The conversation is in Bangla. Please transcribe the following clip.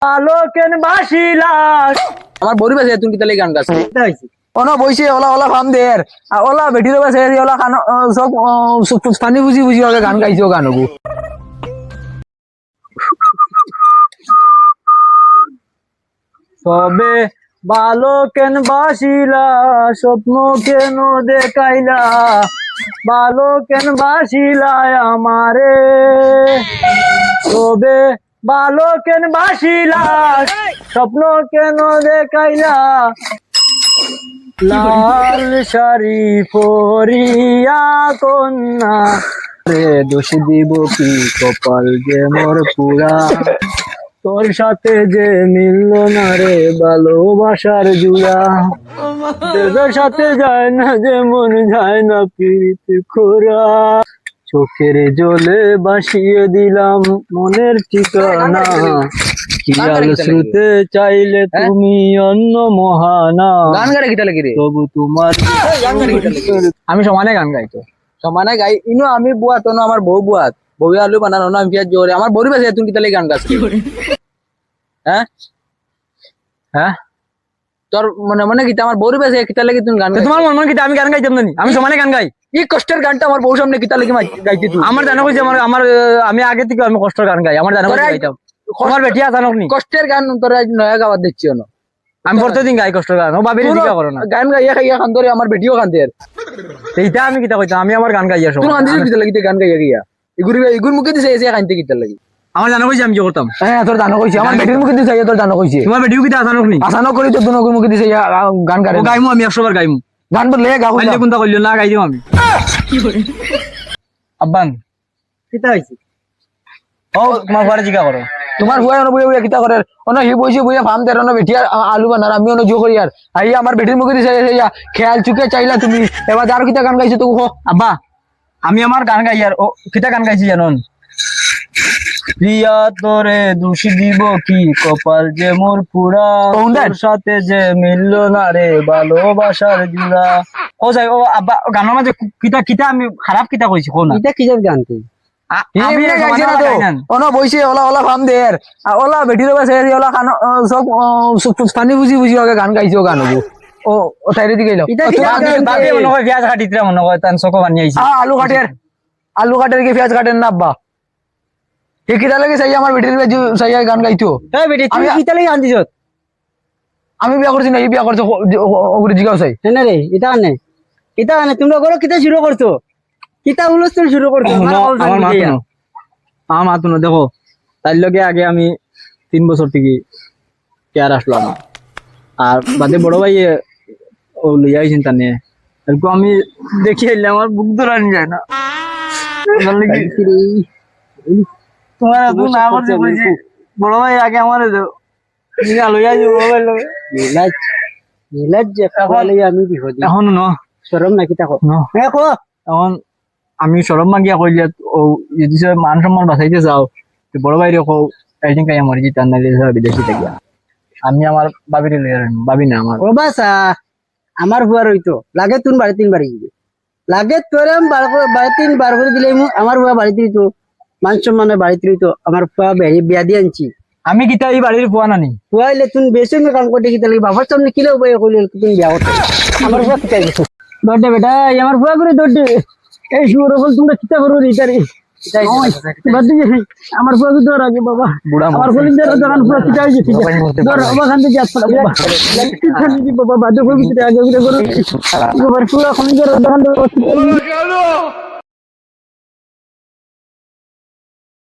আলোকেন বাসিলাস আমার বড়ি বাজে তুমি কিতালে গান গাছ অনা বইছে ওলা ওলা ফাম দের ওলা বেটির বাসে ওলা খান সব পানি বুঝি বুঝি আগে গান গাইছো গান হবো তবে ভালো কেন বাসিলা স্বপ্ন কেন দেখাইলা ভালো কেন বাসিলা আমারে তবে ভালো কেন বাসিলা স্বপ্ন কেন দেখাইলা লাল শাড়ি পরিয়া কন্যা রে দোষ দিব কি কপাল যে মোর পুরা তোর সাথে যে মিলল না রে ভালোবাসার জুড়া তোর সাথে যায় না যে মন যায় না প্রীতি খোরা চোখের জলে বাসিয়ে দিলাম মনের ঠিকানা কিয়াল শ্রুতে চাইলে তুমি অন্য মহানা গান গাড়ে কিতালে কি রে তবু তোমার আমি সমানে গান গাইতো সমানে গাই ইনো আমি বুয়া তো আমার বউ বুয়াত বউ আলু বানানো না আমি পিয়াজ জোরে আমার বড়ি বাজে তুমি কিতালে গান গাছ হ্যাঁ হ্যাঁ তোর মনে মনে গীতা আমার বউর বাজে কিতালে কি তুমি গান তোমার মন মন গীতা আমি গান গাইতাম না আমি সমানে গান গাই এই কষ্টের গানটা আমার বউ সামনে কিতালে কি গাইতি তুই আমার জানা কইছে আমার আমি আগে থেকে আমি কষ্টের গান গাই আমার জানা কইছে গাইতাম আমার বেটিয়া জানক নি কষ্টের গান তোরা নয়া গাওয়াত দিচ্ছিও না আমি প্রতিদিন গাই কষ্টের গান ও ভাবিনি দিকা করো না গান গাইয়া খাইয়া খান ধরে আমার বেটিও খান দেয় এইটা আমি কিতা কইতাম আমি আমার গান গাইয়া সব তুই খান দিছিস কিতালে গান গাইয়া গিয়া ইগুর মুখে দিছে এসে খাইতে কিতালে লাগি আমার জানা কইছে আমি কি করতাম হ্যাঁ তোর জানো কইছে আমার বেটির মুখে দিছে তোর জানো কইছে তোমার বেটিও কিতা জানক নি আসানো করি তো দুনোর মুখে দিছে গান গারে ও গাইমু আমি 100 বার গাইমু গান বলে গাও আইলে কোনটা কইলো না গাই দিও আমি আব্বান কিতা হইছে ও তোমার ঘরে জিগা করো তোমার হুয়া বইয়া বইয়া কিতা করে অন হি বইছে বইয়া ফার্ম দের না বেটিয়া আলু বানার আমি অন জো করি আর আই আমার বেটির মুখে দিছে খেয়াল চুকে চাইলা তুমি এবার আর কিতা গান গাইছো তো আব্বা আমি আমার গান গাই আর ও কিতা গান গাইছি জানোন প্রিয়া তোরে দোষ দিব কি কপাল যে মোর পুরা তোর সাথে যে মিলল না রে ভালোবাসার জুড়া ও যাই ও আব্বা গানের মাঝে কিতা কিতা আমি খারাপ কিতা কইছি কোন এটা কিসের গান তুই আমি গাইছি না তো অন বইছে ওলা ওলা ফার্ম দের ওলা বেটির বাসে ওলা খান সব পানি বুঝি বুঝি আগে গান গাইছো গান হবো ও তাইরে দি গেল বাকি মনে হয় পেঁয়াজ কাটিতরা মনে হয় তান চকো বানিয়েছি আলু কাটের কি পেঁয়াজ কাটেন না আব্বা কে কিতা লাগে চাই আমার বেটির বাজু চাই গান গাইতো এই বেটি তুমি কিতা লাগি গান দিছত আমি বিয়া করছি না এই বিয়া করছো ওগুলো জিগাও চাই না রে এটা আনে তোমরা করো কিতা শুরু করছো কিতা হুলস্থুল শুরু করছো আমার মাতুনো দেখো তার লগে আগে আমি 3 বছর থেকে কেয়ার আসলাম আর বাদে বড় ভাই ও লইয়া আইছেন তানে এরকম আমি দেখি এলে আমার বুক ধরানি যায় না তোমার তো না করছে বলছি বড় ভাই আগে আমারে দাও নিগা লইয়া যাও বড় ভাই লগে নীলাজ যে কালে আমি বিহদি এখন ন শরম নাকি তাকো দেখো এখন আমি শরম মাগিয়া কইলে ও যদি মান সম্মান বাঁচাইতে যাও তো বড় ভাই রেখো একদিন কাই আমার জিতান নাইলে বিদেশি থেকে আমি আমার বাবিরে লইয়া বাবি না আমার ও বাসা আমার হুয়া রইতো লাগে তুন বাড়ি 3 বাড়ি দিবে লাগে তোরে বাড়ি 3 বার করে দিলে আমার হুয়া বাড়ি দিতো মান সম্মানে বাড়ি দিতো আমার হুয়া বিয়া দিয়ে আনছি আমি কিতা এই বাড়ির পোয়া নানি হুয়াইলে তুন বেশি মে কাম করতে কিতা লাগে বাবার সামনে কিলে বয়ে কইলে তুই বিয়া করতে আমার হুয়া কিতা গেছো দড়ে বেটা আমার হুয়া করে দড়ে এই শুরু বল তোমরা কিতা করো রিটারি আমার হুয়া তো ধর আগে বাবা আমার কলিজার দোকান পুরো কিতা গেছে ধর বাবা খান থেকে আসলা বাবা খান দি বাবা বাদে কই কিতা আগে করে করো বাবার পুরো কলিজার দোকান